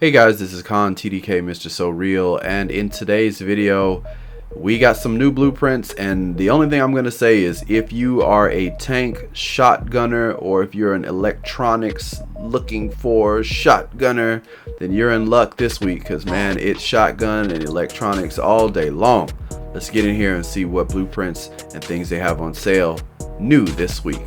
Hey guys, this is Khan TDK Mr. So Real, and in today's video we got some new blueprints, and the only thing I'm going to say is if you are a tank shotgunner or if you're an electronics looking for shotgunner, then you're in luck this week, because man, it's shotgun and electronics all day long. Let's get in here and see what blueprints and things they have on sale new this week.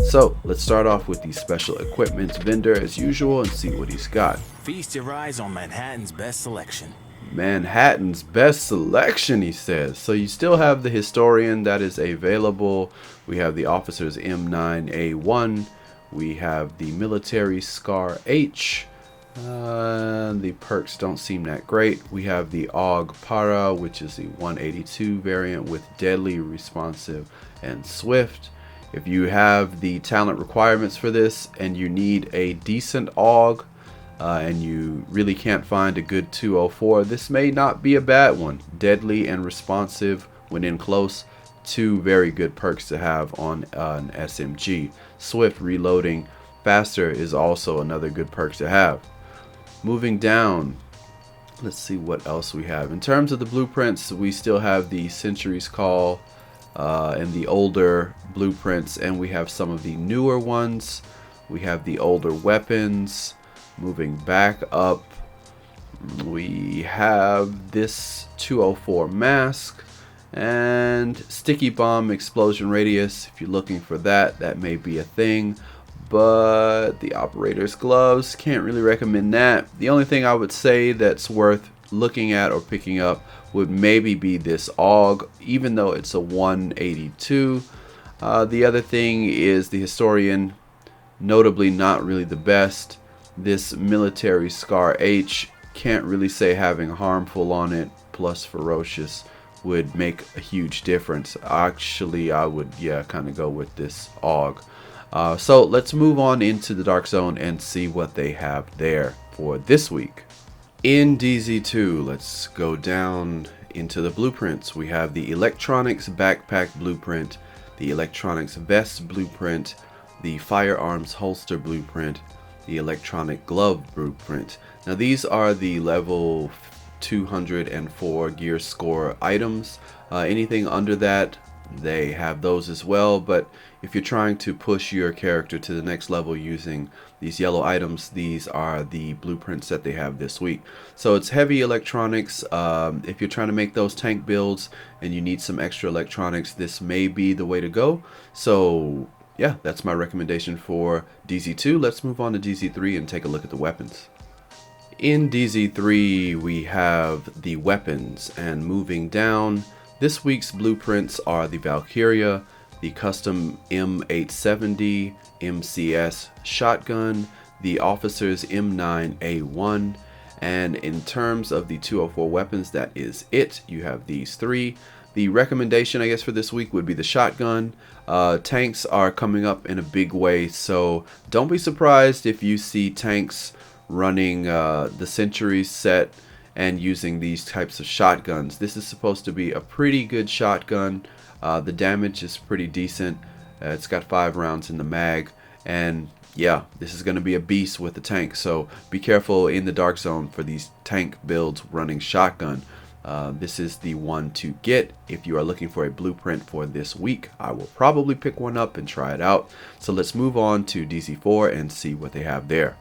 So let's start off with the special equipment vendor as usual and see what he's got. Feast your eyes on Manhattan's best selection. Manhattan's best selection, he says. So you still have the Historian that is available. We have the Officer's M9A1. We have the Military Scar H. The perks don't seem that great. We have the AUG Para, which is the 182 variant with deadly, responsive, and swift. If you have the talent requirements for this and you need a decent AUG and you really can't find a good 204, this may not be a bad one. Deadly and responsive when in close, two very good perks to have on an SMG. Swift reloading faster is also another good perk to have. Moving down, let's see what else we have. In terms of the blueprints, we still have the Century's Call and the older blueprints, and we have some of the newer ones. We have the older weapons. Moving back up, we have this 204 mask and sticky bomb explosion radius. If you're looking for that, that may be a thing, but the operator's gloves, can't really recommend that. The only thing I would say that's worth looking at or picking up would maybe be this AUG, even though it's a 182. The other thing is the Historian, notably not really the best. This Military Scar H, can't really say having harmful on it plus ferocious would make a huge difference. Actually, I would kind of go with this AUG. So let's move on into the Dark Zone and see what they have there for this week. In DZ2, let's go down into the blueprints. We have the Electronics Backpack Blueprint, the Electronics Vest Blueprint, the Firearms Holster Blueprint, the Electronic Glove Blueprint. Now these are the level 204 gear score items. Anything under that, they have those as well, but if you're trying to push your character to the next level using these yellow items, these are the blueprints that they have this week. So it's heavy electronics. If you're trying to make those tank builds and you need some extra electronics, this may be the way to go. So yeah, that's my recommendation for DZ2. Let's move on to DZ3 and take a look at the weapons. In DZ3 we have the weapons, and moving down, this week's blueprints are the Valkyria, the Custom M870 MCS Shotgun, the Officer's M9A1, and in terms of the 204 weapons, that is it. You have these three. The recommendation, I guess, for this week would be the shotgun. Tanks are coming up in a big way, so don't be surprised if you see tanks running the Century set and using these types of shotguns. This is supposed to be a pretty good shotgun. The damage is pretty decent. It's got 5 rounds in the mag, and yeah, this is going to be a beast with the tank, so be careful in the Dark Zone for these tank builds running shotgun. This is the one to get if you are looking for a blueprint for this week. I will probably pick one up and try it out. So let's move on to DZ4 and see what they have there.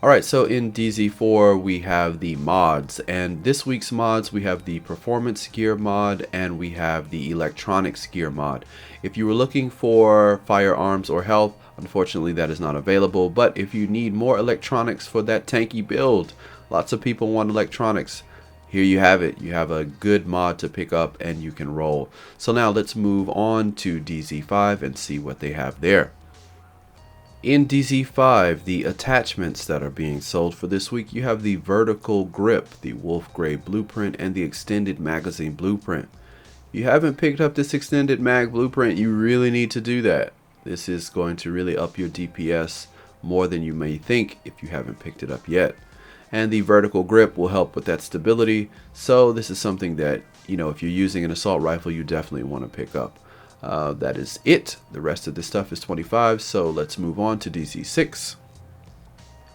Alright, so in DZ4 we have the mods, and this week's mods we have the Performance Gear mod and we have the Electronics Gear mod. If you were looking for firearms or health, unfortunately that is not available, but if you need more electronics for that tanky build, lots of people want electronics, here you have it. You have a good mod to pick up and you can roll. So now let's move on to DZ5 and see what they have there. In DZ5, the attachments that are being sold for this week, you have the Vertical Grip, the Wolf Grey Blueprint, and the Extended Magazine Blueprint. If you haven't picked up this Extended Mag Blueprint, you really need to do that. This is going to really up your DPS more than you may think if you haven't picked it up yet. and the vertical grip will help with that stability. So this is something that, you know, if you're using an assault rifle, you definitely want to pick up. That is it. The rest of this stuff is 25, so let's move on to DZ6.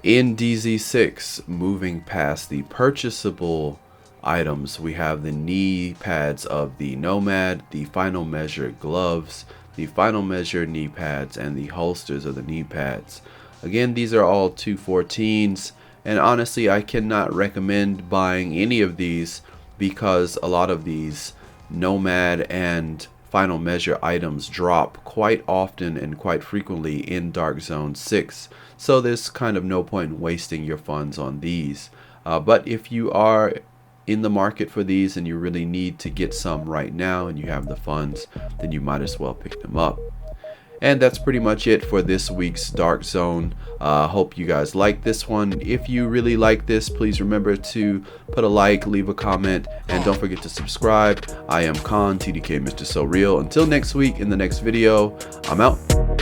In DZ6, moving past the purchasable items, we have the knee pads of the Nomad, the Final Measure gloves, the Final Measure knee pads, and the holsters of the knee pads. Again, these are all 214s, and honestly, I cannot recommend buying any of these because a lot of these Nomad and Final Measure items drop quite often and quite frequently in Dark Zone 6, so there's kind of no point in wasting your funds on these. But if you are in the market for these and you really need to get some right now and you have the funds, then you might as well pick them up. And that's pretty much it for this week's Dark Zone. Hope you guys like this one. If you really like this, please remember to put a like, leave a comment, and don't forget to subscribe. I am Khan, TDK Mr. So Real. Until next week in the next video, I'm out.